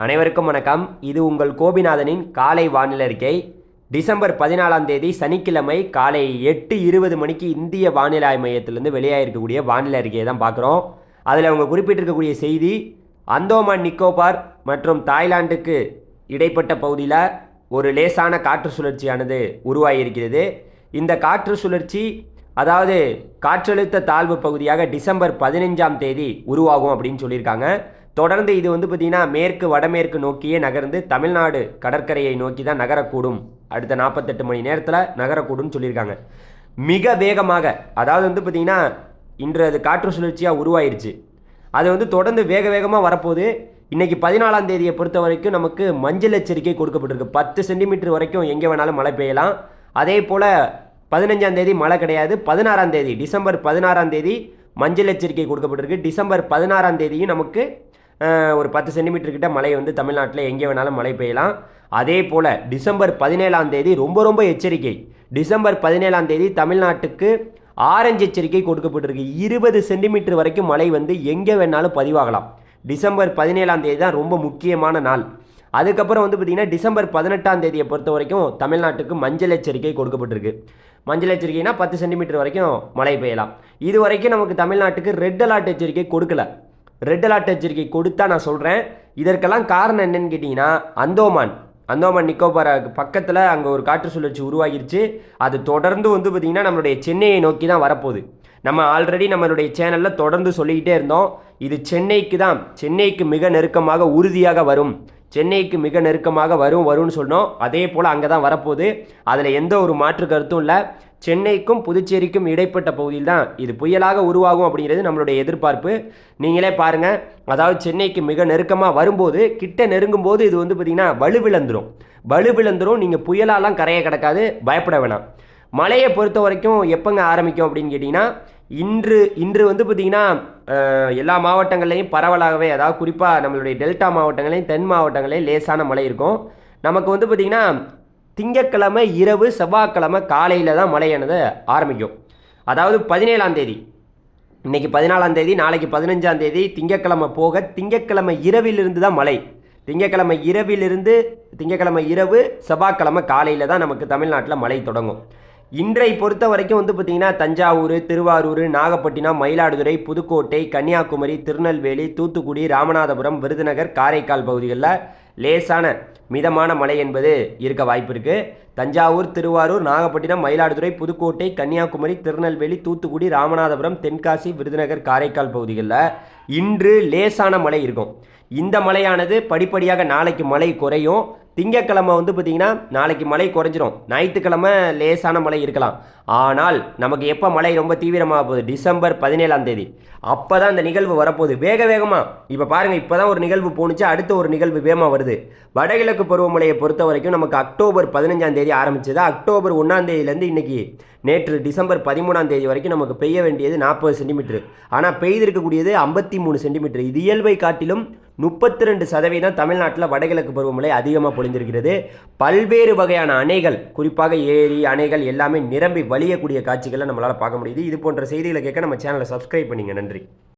அனைவருக்கும் வணக்கம். இது உங்கள் கோபிநாதனின் காலை வானிலை அறிக்கை. டிசம்பர் 14ஆம் தேதி சனிக்கிழமை காலை 8:20 மணிக்கு இந்திய வானிலை ஆய்வு மையத்திலிருந்து வெளியாகிருக்கக்கூடிய வானிலை அறிக்கையை தான் பார்க்குறோம். அதில் அவங்க குறிப்பிட்டிருக்கக்கூடிய செய்தி, அந்தோமான் நிக்கோபார் மற்றும் தாய்லாந்துக்கு இடைப்பட்ட பகுதியில் ஒரு லேசான காற்று சுழற்சியானது உருவாகியிருக்கிறது. இந்த காற்று சுழற்சி அதாவது காற்றழுத்த தாழ்வு பகுதியாக டிசம்பர் 15ஆம் தேதி உருவாகும் அப்படின்னு சொல்லியிருக்காங்க. தொடர்ந்து இது பார்த்திங்கன்னா மேற்கு வடமேற்கு நோக்கியே நகர்ந்து தமிழ்நாடு கடற்கரையை நோக்கி தான் நகரக்கூடும். அடுத்த 48 மணி நேரத்தில் நகரக்கூடும்னு சொல்லியிருக்காங்க. மிக வேகமாக, அதாவது பார்த்திங்கன்னா இன்று அது காற்று சுழற்சியாக உருவாயிருச்சு. அது தொடர்ந்து வேகமாக வரப்போகுது. இன்றைக்கி 14ஆம் தேதியை பொறுத்த வரைக்கும் நமக்கு மஞ்சள் எச்சரிக்கை கொடுக்கப்பட்டிருக்கு. 10 சென்டிமீட்டர் வரைக்கும் எங்கே வேணாலும் மழை பெய்யலாம். அதே போல் 15ஆம் தேதி மழை கிடையாது. 16ஆம் தேதி டிசம்பர் 16ஆம் தேதி மஞ்சள் எச்சரிக்கை கொடுக்கப்பட்டிருக்கு. டிசம்பர் 16ஆம் தேதியும் நமக்கு ஒரு 10 சென்டிமீட்டர் கிட்ட மழை தமிழ்நாட்டில் எங்கே வேணாலும் மழை பெய்யலாம். அதே போல் டிசம்பர் 17ஆம் தேதி ரொம்ப எச்சரிக்கை. டிசம்பர் 17ஆம் தேதி தமிழ்நாட்டுக்கு ஆரஞ்சு எச்சரிக்கை கொடுக்கப்பட்டிருக்கு. 20 சென்டிமீட்டர் வரைக்கும் மழை எங்கே வேணாலும் பதிவாகலாம். டிசம்பர் 17ஆம் தேதி தான் ரொம்ப முக்கியமான நாள். அதுக்கப்புறம் பார்த்திங்கன்னா டிசம்பர் 18ஆம் தேதியை பொறுத்த வரைக்கும் தமிழ்நாட்டுக்கு மஞ்சள் எச்சரிக்கை கொடுக்கப்பட்டிருக்கு. மஞ்சள் எச்சரிக்கைனா 10 சென்டிமீட்டர் வரைக்கும் மழை பெய்யலாம். இது வரைக்கும் நமக்கு தமிழ்நாட்டுக்கு ரெட் அலர்ட் எச்சரிக்கை கொடுக்கல. ரெட் அலர்ட் எச்சரிக்கை கொடுத்தா நான் சொல்கிறேன். இதற்கெல்லாம் காரணம் என்னன்னு கேட்டிங்கன்னா, அந்தோமான் நிக்கோபார் பக்கத்தில் அங்கே ஒரு காற்று சுழற்சி உருவாகிருச்சு. அது தொடர்ந்து பார்த்திங்கன்னா நம்மளுடைய சென்னையை நோக்கி தான் வரப்போகுது. நம்ம ஆல்ரெடி நம்மளுடைய சேனலில் தொடர்ந்து சொல்லிக்கிட்டே இருந்தோம். இது சென்னைக்கு மிக நெருக்கமாக உறுதியாக வரும், சென்னைக்கு மிக நெருக்கமாக வரும்னு சொன்னோம். அதே போல் அங்கே தான் வரப்போகுது. அதில் எந்த ஒரு மாற்று கருத்தும் இல்லை. சென்னைக்கும் புதுச்சேரிக்கும் இடைப்பட்ட பகுதியில் தான் இது புயலாக உருவாகும் அப்படிங்கிறது நம்மளுடைய எதிர்பார்ப்பு. நீங்களே பாருங்கள், அதாவது சென்னைக்கு மிக நெருக்கமாக வரும்போது, கிட்ட நெருங்கும் போது இது பார்த்திங்கன்னா வலுவிழந்துரும். நீங்கள் புயலாலாம் கரையை கிடக்காது, பயப்பட வேணாம். மழையை பொறுத்த வரைக்கும் எப்போங்க ஆரம்பிக்கும் அப்படின்னு கேட்டிங்கன்னா, இன்று பார்த்திங்கன்னா எல்லா மாவட்டங்கள்லையும் பரவலாகவே, அதாவது குறிப்பாக நம்மளுடைய டெல்டா மாவட்டங்களையும் தென் மாவட்டங்களையும் லேசான மழை இருக்கும். நமக்கு பார்த்திங்கன்னா திங்கட்கிழமை இரவு செவ்வாய்க்கிழமை காலையில் தான் மழையானது ஆரம்பிக்கும். அதாவது 17ஆம் தேதி, இன்றைக்கி 14ஆம் தேதி, நாளைக்கு 15ஆம் தேதி, திங்கட்கிழமை போக திங்கட்கிழமை இரவிலிருந்து தான் மழை. திங்கட்கிழமை இரவு செவ்வாய்க்கிழமை காலையில் தான் நமக்கு தமிழ்நாட்டில் மழை தொடங்கும். இன்றை பொறுத்த வரைக்கும் பார்த்திங்கன்னா தஞ்சாவூர், திருவாரூர், நாகப்பட்டினம், மயிலாடுதுறை, புதுக்கோட்டை, கன்னியாகுமரி, திருநெல்வேலி, தூத்துக்குடி, ராமநாதபுரம், விருதுநகர், காரைக்கால் பகுதிகளில் லேசான மிதமான மழை என்பது இருக்க வாய்ப்பு இருக்குது. தஞ்சாவூர், திருவாரூர், நாகப்பட்டினம், மயிலாடுதுறை, புதுக்கோட்டை, கன்னியாகுமரி, திருநெல்வேலி, தூத்துக்குடி, ராமநாதபுரம், தென்காசி, விருதுநகர், காரைக்கால் பகுதிகளில் இன்று லேசான மழை இருக்கும். இந்த மழையானது படிப்படியாக நாளைக்கு மழை குறையும். திங்கட்கிழமை பார்த்திங்கன்னா நாளைக்கு மழை குறைஞ்சிரும். ஞாயிற்றுக்கிழமை லேசான மழை இருக்கலாம். ஆனால் நமக்கு எப்போ மழை ரொம்ப தீவிரமாக போகுது? டிசம்பர் 17ஆம் தேதி. அப்போ தான் இந்த நிகழ்வு வரப்போகுது வேகமாக. இப்போ பாருங்கள், இப்போ தான் ஒரு நிகழ்வு போணுச்சு, அடுத்த ஒரு நிகழ்வு வேகமாக வருது. வடகிழக்கு பருவமழையை பொறுத்த வரைக்கும் நமக்கு அக்டோபர் 15ஆம் தேதி ஆரம்பிச்சது. அக்டோபர் 1ஆம் தேதியிலேருந்து நேற்று டிசம்பர் 13ஆம் தேதி வரைக்கும் நமக்கு பெய்ய வேண்டியது 40 சென்டிமீட்டர். ஆனால் பெய்திருக்கக்கூடியது 53 சென்டிமீட்டர். இது இயல்பை காட்டிலும் 32% தமிழ்நாட்டில் வடகிழக்கு பருவமழை அதிகமாக பொழிந்திருக்கிறது. பல்வேறு வகையான அணைகள், குறிப்பாக ஏரி, அணைகள் எல்லாமே நிரம்பி வழியக்கூடிய காட்சிகளை நம்மளால் பார்க்க முடியுது. இது போன்ற செய்திகளை கேட்க நம்ம சேனலை சப்ஸ்கிரைப் பண்ணிங்க. நன்றி.